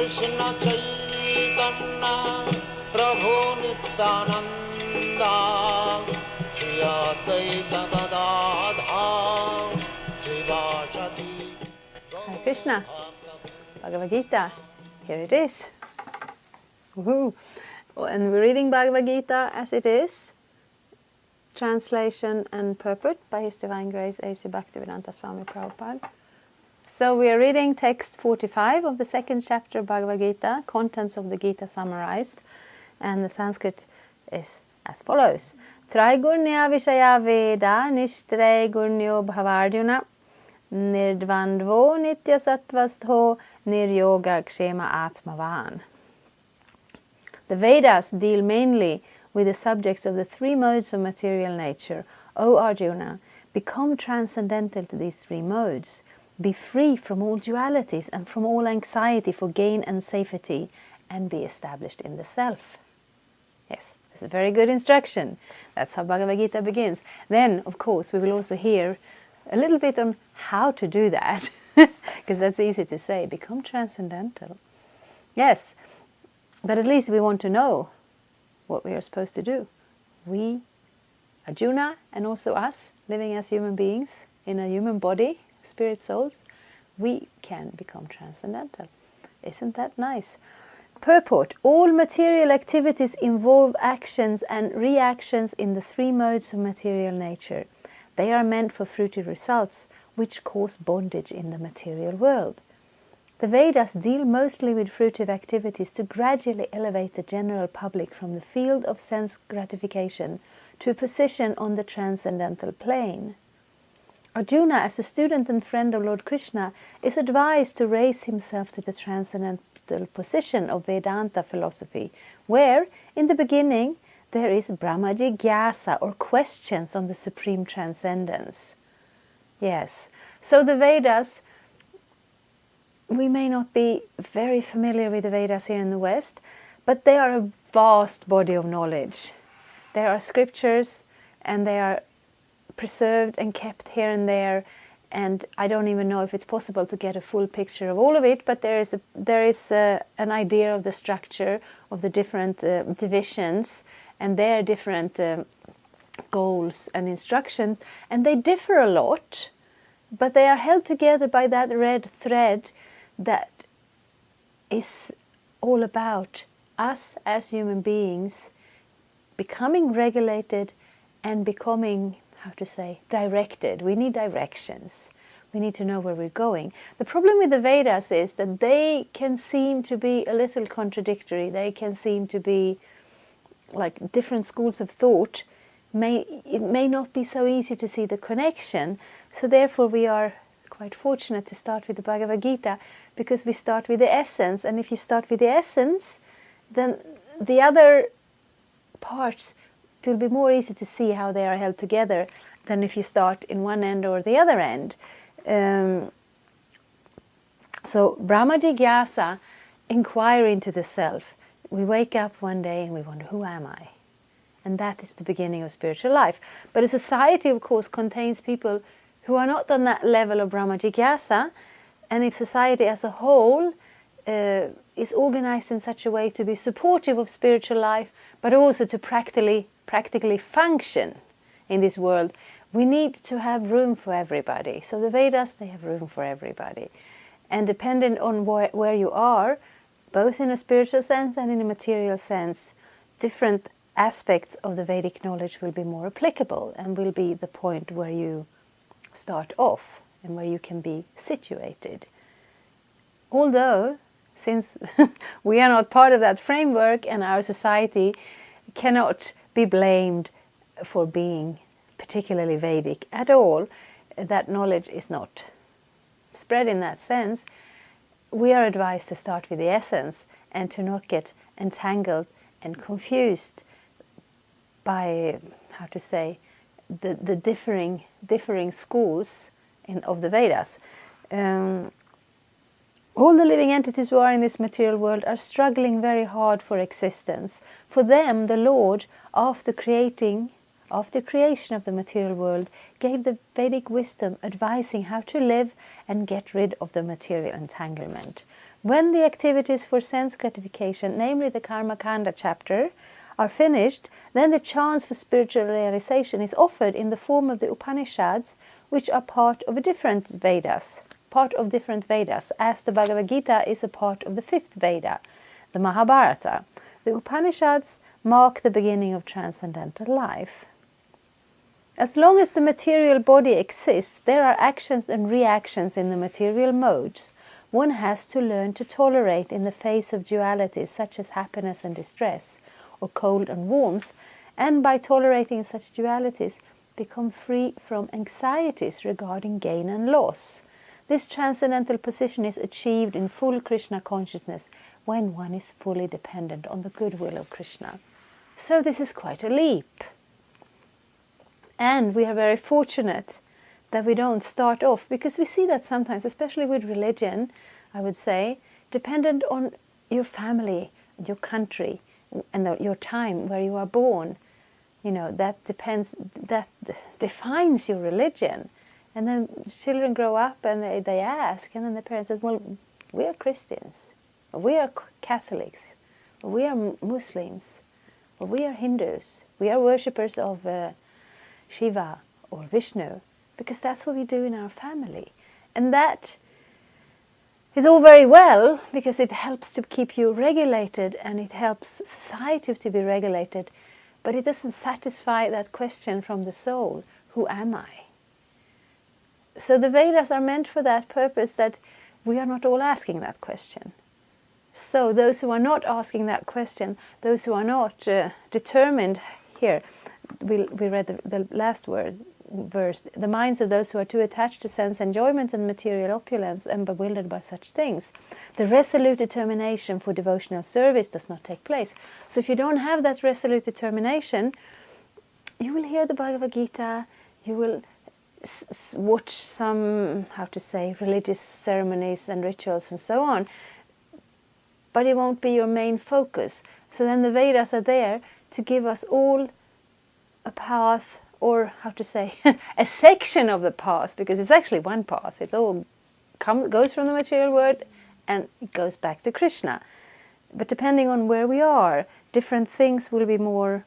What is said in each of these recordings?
Krishna Chaitanya Prabhu Nityananda Shri Advaita Gadadhar Srivasati. Hare Krishna, Bhagavad-gita, here it is. Woohoo! And we're reading Bhagavad-gita as it is, translation and purport by His Divine Grace A.C. Bhaktivedanta Swami Prabhupada. So we are reading text 45 of the second chapter of Bhagavad-gita, contents of the Gita summarized, and the Sanskrit is as follows. Traigurnya Vishaya Veda Nishtraigurnyo Bhavarjuna Nirdvandvo Nitya Sattvastho Niryoga Kshema Atmavan. The Vedas deal mainly with the subjects of the three modes of material nature. O Arjuna, become transcendental to these three modes. Be free from all dualities and from all anxiety for gain and safety, and be established in the self. Yes, it's a very good instruction. That's how Bhagavad Gita begins. Then, of course, we will also hear a little bit on how to do that, because that's easy to say, become transcendental. Yes, but at least we want to know what we are supposed to do. We, Arjuna, and also us, living as human beings in a human body, spirit souls, we can become transcendental. Isn't that nice? Purport. All material activities involve actions and reactions in the three modes of material nature. They are meant for fruitive results, which cause bondage in the material world. The Vedas deal mostly with fruitive activities to gradually elevate the general public from the field of sense gratification to a position on the transcendental plane. Arjuna, as a student and friend of Lord Krishna, is advised to raise himself to the transcendental position of Vedanta philosophy, where, in the beginning, there is Brahma Jigyasa, or questions on the supreme transcendence. Yes, so the Vedas, we may not be very familiar with the Vedas here in the West, but they are a vast body of knowledge. There are scriptures, and they are preserved and kept here and there, and I don't even know if it's possible to get a full picture of all of it, but there is an idea of the structure of the different divisions and their different goals and instructions, and they differ a lot, but they are held together by that red thread that is all about us as human beings becoming regulated and becoming, how to say, directed. We need directions. We need to know where we're going. The problem with the Vedas is that they can seem to be a little contradictory. They can seem to be like different schools of thought. It may not be so easy to see the connection. So therefore we are quite fortunate to start with the Bhagavad-gita, because we start with the essence. And if you start with the essence, then the other parts, it will be more easy to see how they are held together than if you start in one end or the other end. So Brahma Jigyasa, inquire into the self. We wake up one day and we wonder, who am I? And that is the beginning of spiritual life. But a society, of course, contains people who are not on that level of Brahma Jigyasa, and if society as a whole is organized in such a way to be supportive of spiritual life, but also to practically function in this world, we need to have room for everybody. So the Vedas, they have room for everybody. And depending on where you are, both in a spiritual sense and in a material sense, different aspects of the Vedic knowledge will be more applicable and will be the point where you start off and where you can be situated. Although, since we are not part of that framework and our society cannot be blamed for being particularly Vedic at all, that knowledge is not spread in that sense, we are advised to start with the essence and to not get entangled and confused by, how to say, the differing schools of the Vedas. All the living entities who are in this material world are struggling very hard for existence. For them, the Lord, after creation of the material world, gave the Vedic wisdom advising how to live and get rid of the material entanglement. When the activities for sense gratification, namely the Karma Kanda chapter, are finished, then the chance for spiritual realization is offered in the form of the Upanishads, which are part of different Vedas, as the Bhagavad-gita is a part of the fifth Veda, the Mahabharata. The Upanishads mark the beginning of transcendental life. As long as the material body exists, there are actions and reactions in the material modes. One has to learn to tolerate in the face of dualities such as happiness and distress, or cold and warmth, and by tolerating such dualities, become free from anxieties regarding gain and loss. This transcendental position is achieved in full Krishna consciousness when one is fully dependent on the goodwill of Krishna. So this is quite a leap. And we are very fortunate that we don't start off, because we see that sometimes, especially with religion, I would say, dependent on your family, your country, and your time where you are born. That defines your religion. And then children grow up and they ask, and then the parents say, well, we are Christians, or we are Catholics, or we are Muslims, or we are Hindus, we are worshippers of Shiva or Vishnu, because that's what we do in our family. And that is all very well, because it helps to keep you regulated and it helps society to be regulated, but it doesn't satisfy that question from the soul, who am I? So the Vedas are meant for that purpose, that we are not all asking that question. So those who are not asking that question, those who are not determined, here we read the last verse, the minds of those who are too attached to sense enjoyment and material opulence and bewildered by such things, the resolute determination for devotional service does not take place. So if you don't have that resolute determination, you will hear the Bhagavad-gita, you will watch some, religious ceremonies and rituals and so on, but it won't be your main focus. So then the Vedas are there to give us all a path, or a section of the path, because it's actually one path. It all goes from the material world and it goes back to Krishna. But depending on where we are, different things will be more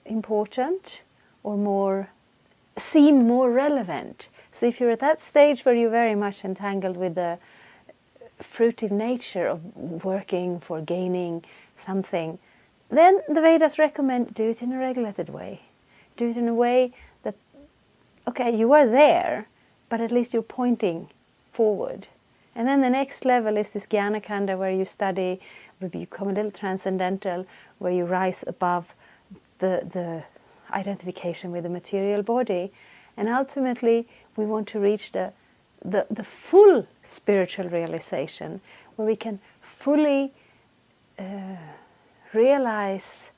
important or seem more relevant. So if you're at that stage where you're very much entangled with the fruitive nature of working for gaining something, then the Vedas recommend do it in a regulated way. Do it in a way that, okay, you are there, but at least you're pointing forward. And then the next level is this Jnana Kanda, where you study, where you become a little transcendental, where you rise above the identification with the material body. And ultimately, we want to reach the full spiritual realization, where we can fully realize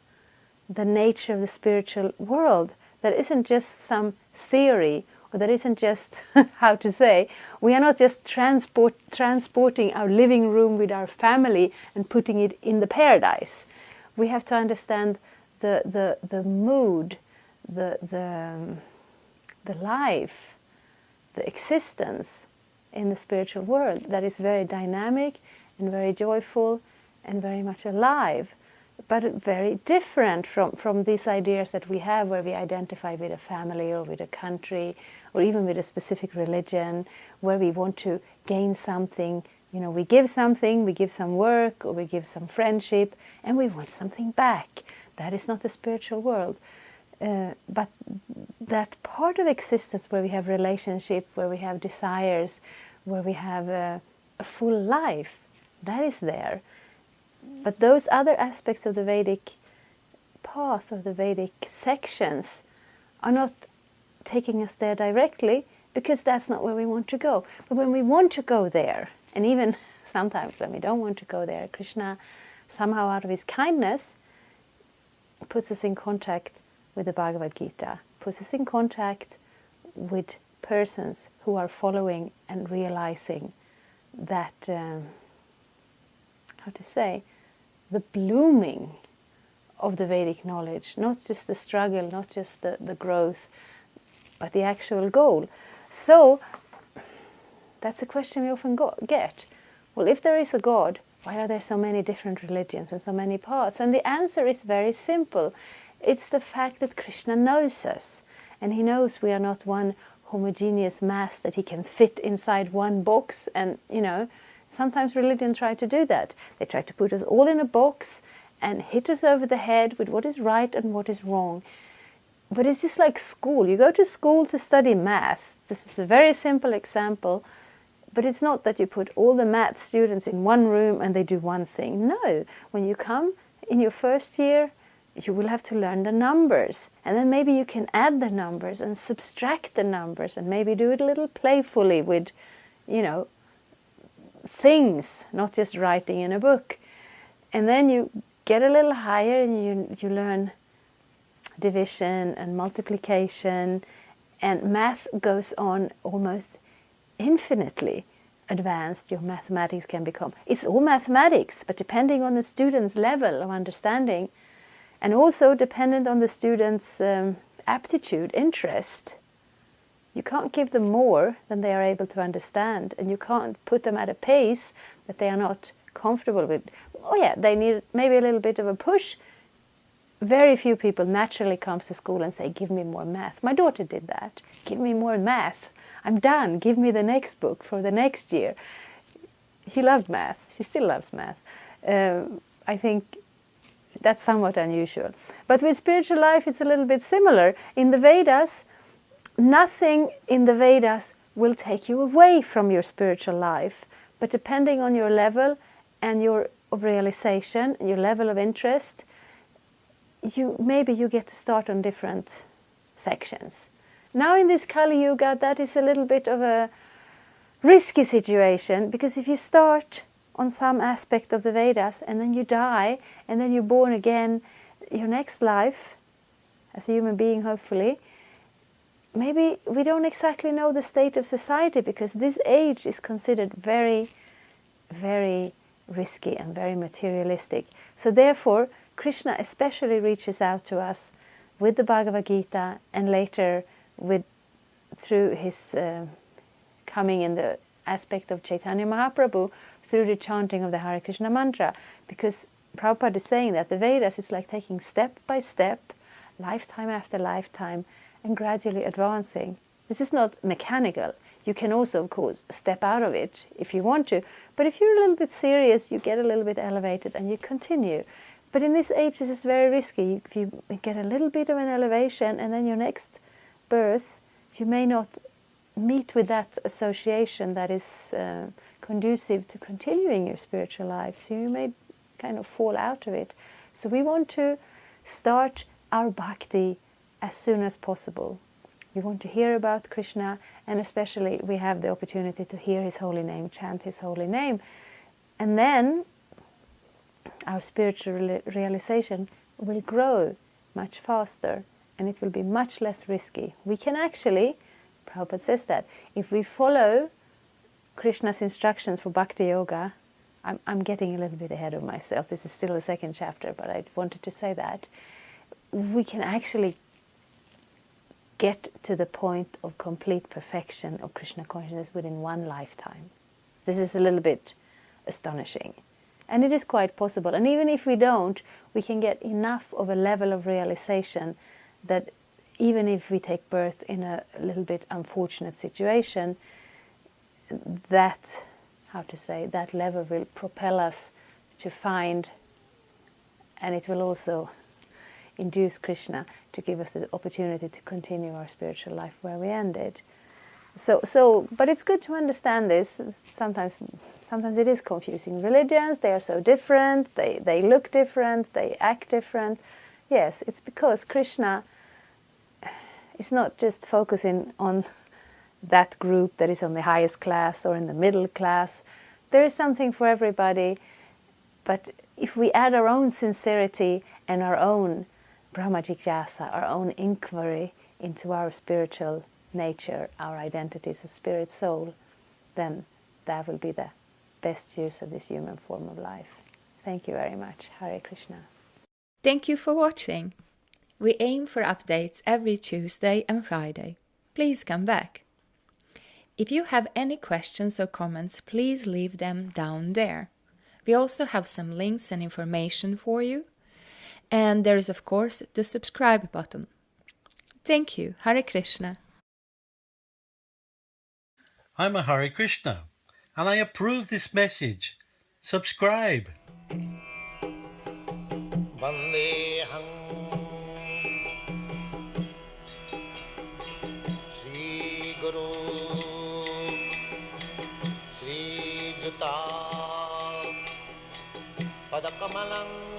the nature of the spiritual world. That isn't just some theory, or that isn't just, we are not just transporting our living room with our family and putting it in the paradise. We have to understand the mood, the life, the existence in the spiritual world that is very dynamic and very joyful and very much alive, but very different from these ideas that we have, where we identify with a family or with a country or even with a specific religion, where we want to gain something. We give something, we give some work, or we give some friendship, and we want something back. That is not the spiritual world. But that part of existence where we have relationship, where we have desires, where we have a full life, that is there. But those other aspects of the Vedic path, or the Vedic sections, are not taking us there directly, because that's not where we want to go. But when we want to go there, and even sometimes when we don't want to go there, Krishna, somehow out of his kindness, puts us in contact with the Bhagavad-gita, puts us in contact with persons who are following and realizing that, the blooming of the Vedic knowledge, not just the struggle, not just the growth, but the actual goal. So that's a question we often get. well, if there is a God, why are there so many different religions and so many paths? And the answer is very simple. It's the fact that Krishna knows us, and he knows we are not one homogeneous mass that he can fit inside one box. And, sometimes religion try to do that. They try to put us all in a box and hit us over the head with what is right and what is wrong. But it's just like school. You go to school to study math. This is a very simple example. But it's not that you put all the math students in one room and they do one thing. No, when you come in your first year, you will have to learn the numbers. And then maybe you can add the numbers and subtract the numbers and maybe do it a little playfully with, things, not just writing in a book. And then you get a little higher and you learn division and multiplication, and math goes on almost infinitely advanced your mathematics can become. It's all mathematics, but depending on the student's level of understanding, and also dependent on the student's aptitude, interest. You can't give them more than they are able to understand, and you can't put them at a pace that they are not comfortable with. Oh yeah, they need maybe a little bit of a push. Very few people naturally comes to school and say, give me more math. My daughter did that. Give me more math. I'm done. Give me the next book for the next year. She loved math. She still loves math. I think that's somewhat unusual. But with spiritual life, it's a little bit similar. In the Vedas, nothing in the Vedas will take you away from your spiritual life. But depending on your level and your of realization, and your level of interest, maybe you get to start on different sections. Now in this Kali Yuga, that is a little bit of a risky situation, because if you start on some aspect of the Vedas and then you die and then you're born again, your next life, as a human being hopefully, maybe we don't exactly know the state of society, because this age is considered very, very risky and very materialistic. So therefore, Krishna especially reaches out to us with the Bhagavad-gita, and later through his coming in the aspect of Chaitanya Mahaprabhu, through the chanting of the Hare Krishna mantra. Because Prabhupada is saying that the Vedas is like taking step by step, lifetime after lifetime, and gradually advancing. This is not mechanical. You can also, of course, step out of it if you want to. But if you're a little bit serious, you get a little bit elevated and you continue. But in this age, this is very risky. If you get a little bit of an elevation and then your next birth, you may not meet with that association that is conducive to continuing your spiritual life. So you may kind of fall out of it. So we want to start our bhakti as soon as possible. We want to hear about Krishna, and especially we have the opportunity to hear his holy name, chant his holy name. And then our spiritual realization will grow much faster, and it will be much less risky. We can actually, Prabhupada says that, if we follow Krishna's instructions for Bhakti Yoga, I'm getting a little bit ahead of myself. This is still the second chapter, but I wanted to say that. We can actually get to the point of complete perfection of Krishna consciousness within one lifetime. This is a little bit astonishing. And it is quite possible. And even if we don't, we can get enough of a level of realization that even if we take birth in a little bit unfortunate situation, that level will propel us to find, and it will also induce Krishna to give us the opportunity to continue our spiritual life where we ended. But it's good to understand this. Sometimes it is confusing. Religions, they are so different, they look different, they act different. Yes, it's because Krishna is not just focusing on that group that is on the highest class or in the middle class. There is something for everybody, but if we add our own sincerity and our own Brahma Jigyasa, our own inquiry into our spiritual nature, our identity as a spirit soul, then that will be the best use of this human form of life. Thank you very much. Hare Krishna. Thank you for watching. We aim for updates every Tuesday and Friday. Please come back. If you have any questions or comments, please leave them down there. We also have some links and information for you. And there is, of course, the subscribe button. Thank you. Hare Krishna. I'm a Hare Krishna, and I approve this message. Subscribe. Vandeham Shri Guru Shri Juta Padakamalang